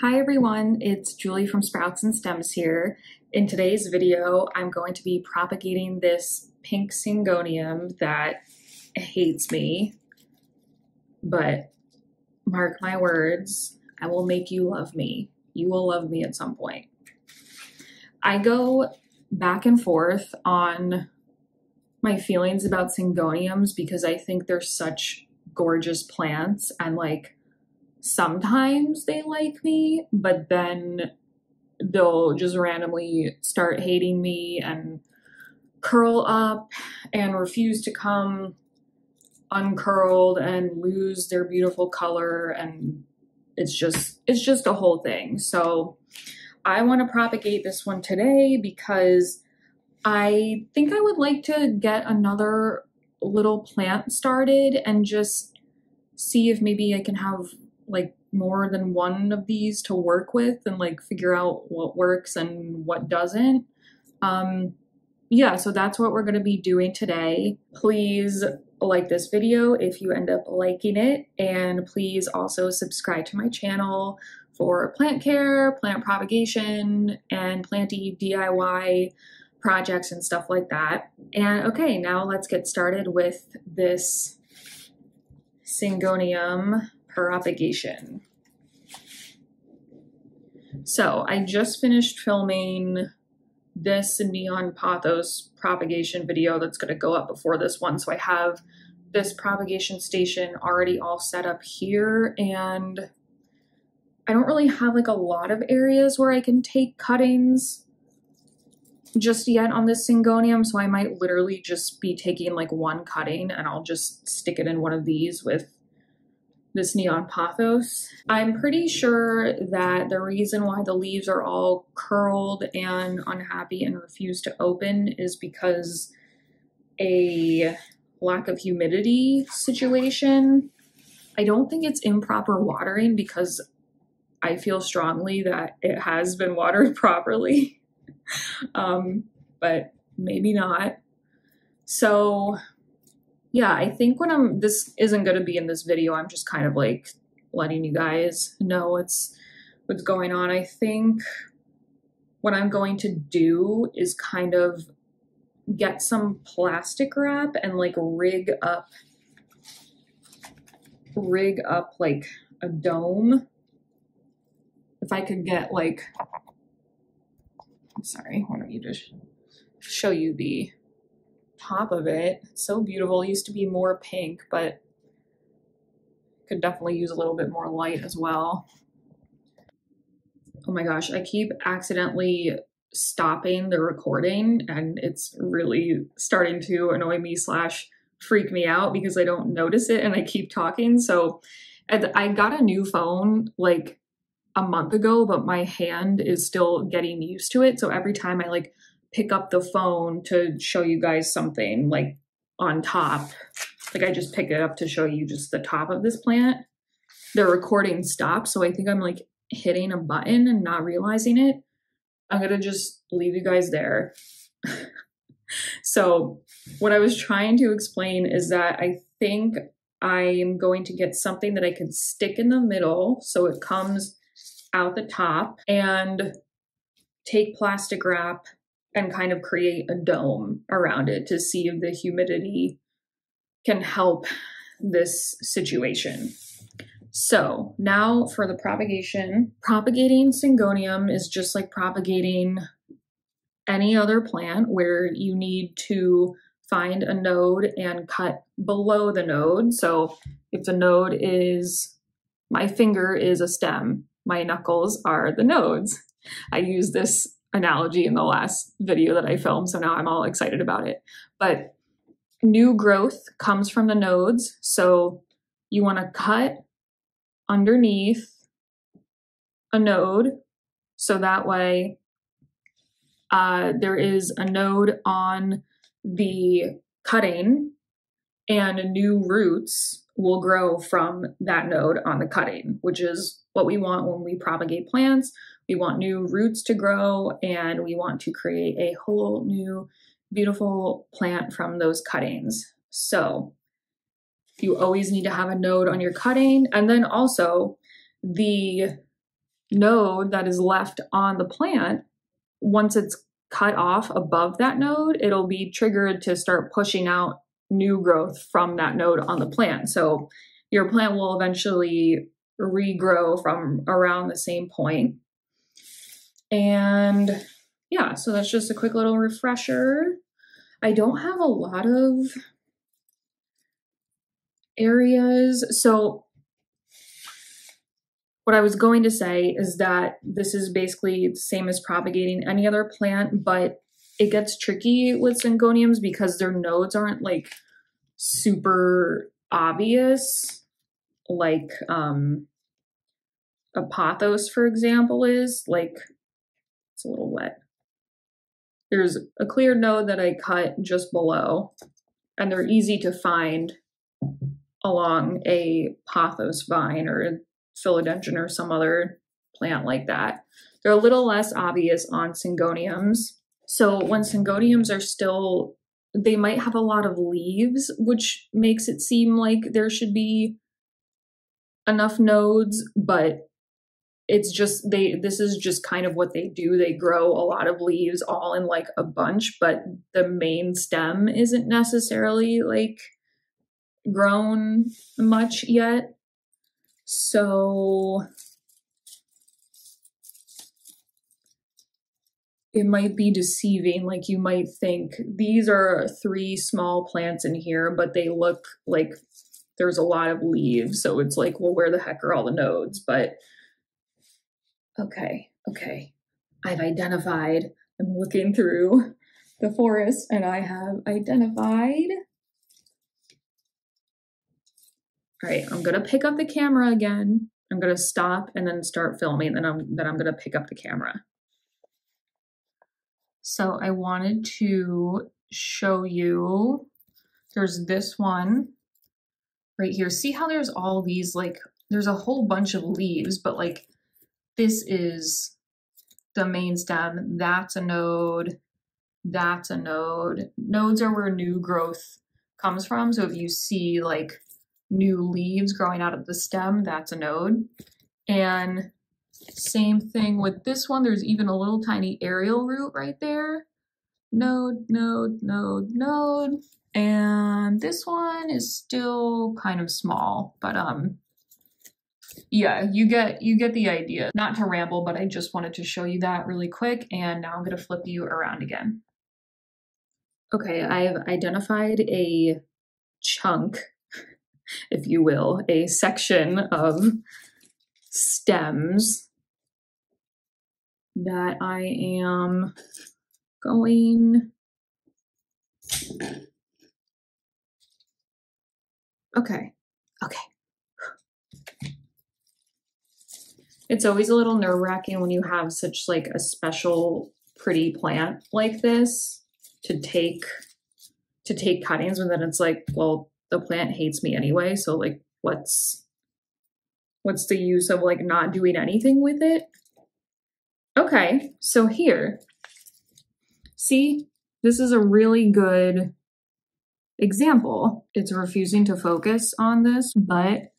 Hi everyone, it's Julie from Sprouts and Stems here. In today's video, I'm going to be propagating this Pink Syngonium that hates me, but mark my words, I will make you love me. You will love me at some point. I go back and forth on my feelings about Syngoniums because I think they're such gorgeous plants and sometimes they like me, but then they'll just randomly start hating me and curl up and refuse to come uncurled and lose their beautiful color, and it's just a whole thing. So I want to propagate this one today because I think I would like to get another little plant started and just see if maybe I can have more than one of these to work with and figure out what works and what doesn't. Yeah, so that's what we're going to be doing today. Please like this video if you end up liking it, and please also subscribe to my channel for plant care, plant propagation, and planty DIY projects and stuff like that. And okay, now let's get started with this Syngonium propagation. So I just finished filming this neon pothos propagation video that's going to go up before this one. So I have this propagation station already all set up here, and I don't really have a lot of areas where I can take cuttings just yet on this Syngonium, so I might literally just be taking one cutting and I'll just stick it in one of these with this neon pothos. I'm pretty sure that the reason why the leaves are all curled and unhappy and refuse to open is because a lack of humidity situation. I don't think it's improper watering because I feel strongly that it has been watered properly, but maybe not. So yeah, I think this isn't going to be in this video. I'm just kind of letting you guys know what's going on. I think what I'm going to do is kind of get some plastic wrap and rig up a dome. If I could get sorry, why don't you just show you the top of it. It's so beautiful. It used to be more pink, but could definitely use a little bit more light as well. Oh my gosh, I keep accidentally stopping the recording and it's really starting to annoy me / freak me out because I don't notice it and I keep talking. So I got a new phone a month ago, but my hand is still getting used to it. So every time I pick up the phone to show you guys something on top, I just pick it up to show you just the top of this plant, the recording stops. So I think I'm hitting a button and not realizing it. I'm gonna just leave you guys there. So what I was trying to explain is that I think I'm going to get something that I can stick in the middle so it comes out the top, and take plastic wrap and kind of create a dome around it to see if the humidity can help this situation. So now for the propagation. Propagating Syngonium is just like propagating any other plant where you need to find a node and cut below the node. So if the node is, my finger is a stem, my knuckles are the nodes. I used this analogy in the last video that I filmed, so now I'm all excited about it. But new growth comes from the nodes, so you want to cut underneath a node, so that way there is a node on the cutting and new roots will grow from that node on the cutting, which is what we want when we propagate plants. We want new roots to grow and we want to create a whole new beautiful plant from those cuttings. So you always need to have a node on your cutting, and then also the node that is left on the plant, once it's cut off above that node, it'll be triggered to start pushing out new growth from that node on the plant. So your plant will eventually regrow from around the same point. And yeah, so that's just a quick little refresher. I don't have a lot of areas. So what I was going to say is that this is basically the same as propagating any other plant, but it gets tricky with syngoniums because their nodes aren't like super obvious, like a pothos, for example, is. Like, it's a little wet. There's a clear node that I cut just below, and they're easy to find along a pothos vine or a philodendron or some other plant like that. They're a little less obvious on syngoniums. So when syngoniums are still, they might have a lot of leaves, which makes it seem like there should be enough nodes, but it's just, this is just kind of what they do. They grow a lot of leaves all in like a bunch, but the main stem isn't necessarily like grown much yet. So it might be deceiving. Like, you might think these are 3 small plants in here, but they look like there's a lot of leaves. So it's like, well, where the heck are all the nodes? But okay. I've identified, I'm looking through the forest and I have identified. All right, I'm gonna pick up the camera again. I'm gonna stop and then start filming, and then I'm gonna pick up the camera. So I wanted to show you, there's this one right here. See how there's all these, like, there's a whole bunch of leaves, but like, this is the main stem. That's a node. That's a node. Nodes are where new growth comes from. So if you see like new leaves growing out of the stem, that's a node. And same thing with this one. There's even a little tiny aerial root right there. Node, node, node, node. And this one is still kind of small, but yeah, you get the idea. Not to ramble, but I just wanted to show you that really quick, and now I'm gonna flip you around again. Okay, I've identified a chunk, if you will, a section of stems that I am going. Okay. It's always a little nerve-wracking when you have such like a special pretty plant like this to take cuttings, and then it's like, well, the plant hates me anyway, so like what's the use of like not doing anything with it? Okay, so here, see, this is a really good example. It's refusing to focus on this, but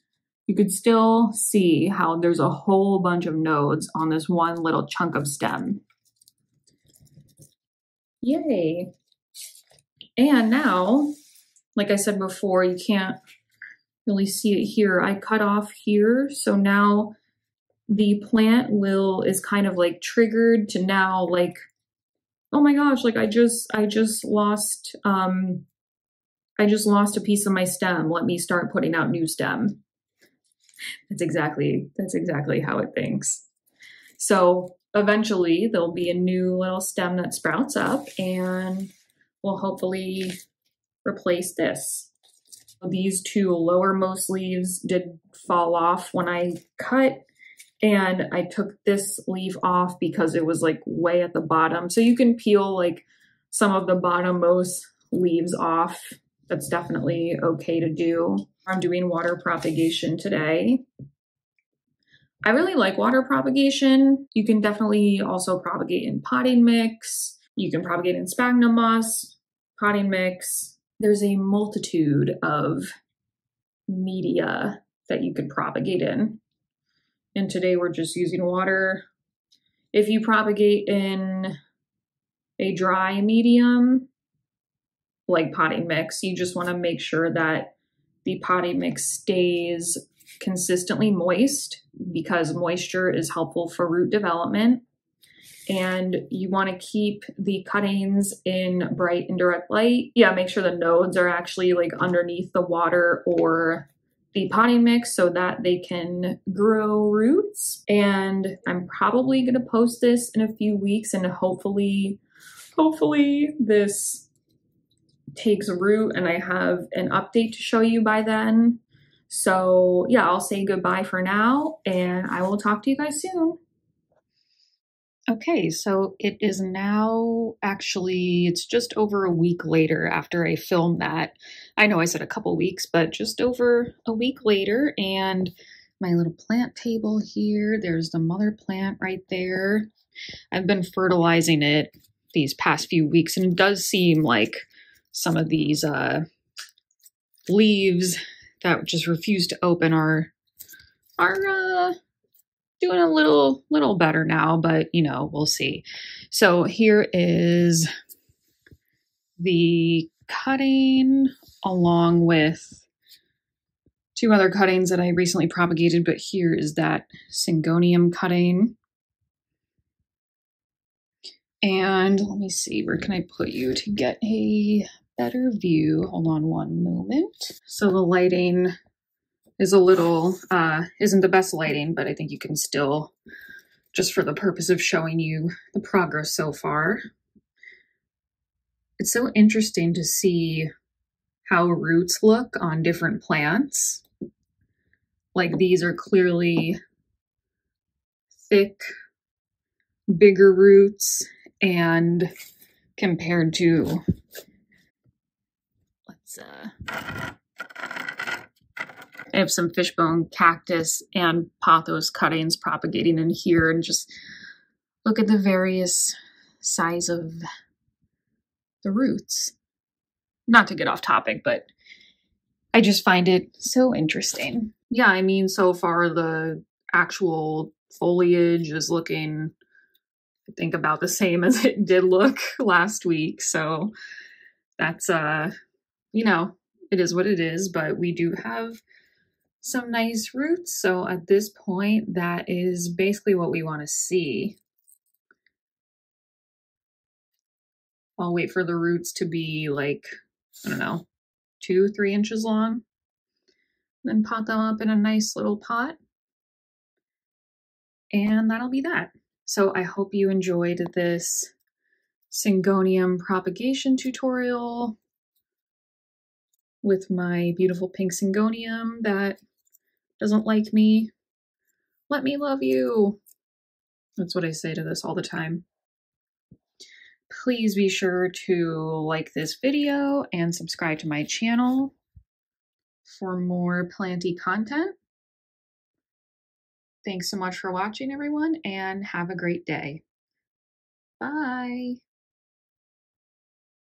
you could still see how there's a whole bunch of nodes on this one little chunk of stem. Yay. And now, like I said before, you can't really see it here. I cut off here, so now the plant is kind of like triggered to now like, oh my gosh, like I just lost a piece of my stem. Let me start putting out new stem. That's exactly how it thinks. So eventually there'll be a new little stem that sprouts up and will hopefully replace this. These 2 lowermost leaves did fall off when I cut, and I took this leaf off because it was like way at the bottom. So you can peel like some of the bottommost leaves off. That's definitely okay to do. I'm doing water propagation today. I really like water propagation. You can definitely also propagate in potting mix. You can propagate in sphagnum moss, potting mix. There's a multitude of media that you could propagate in. and today we're just using water. If you propagate in a dry medium, like potting mix, you just want to make sure that the potting mix stays consistently moist because moisture is helpful for root development. And you want to keep the cuttings in bright and direct light. Yeah, make sure the nodes are actually like underneath the water or the potting mix so that they can grow roots. And I'm probably going to post this in a few weeks, and hopefully this takes root and I have an update to show you by then. So yeah, I'll say goodbye for now, and I will talk to you guys soon. Okay, so it is now it's just over a week later after I filmed that. I know I said a couple weeks, but just over a week later, and my little plant table here, there's the mother plant right there. I've been fertilizing it these past few weeks, and it does seem like some of these leaves that just refuse to open are doing a little better now, but you know, we'll see. So here is the cutting along with two other cuttings that I recently propagated, but here is that Syngonium cutting. And let me see, where can I put you to get a better view? Hold on one moment. So the lighting is a little, isn't the best lighting, but I think you can still, just for the purpose of showing you the progress so far. It's so interesting to see how roots look on different plants. Like these are clearly thick, bigger roots, and compared to, I have some fishbone cactus and pothos cuttings propagating in here, and just look at the various size of the roots. Not to get off topic, but I just find it so interesting. Yeah, I mean, so far the actual foliage is looking, I think, about the same as it did look last week. So that's, you know, it is what it is, but we do have some nice roots. So at this point, that is basically what we want to see. I'll wait for the roots to be like, I don't know, 2-3 inches long, then pot them up in a nice little pot. And that'll be that. So I hope you enjoyed this Syngonium propagation tutorial with my beautiful pink Syngonium that doesn't like me. Let me love you. That's what I say to this all the time. Please be sure to like this video and subscribe to my channel for more planty content. Thanks so much for watching, everyone, and have a great day. Bye.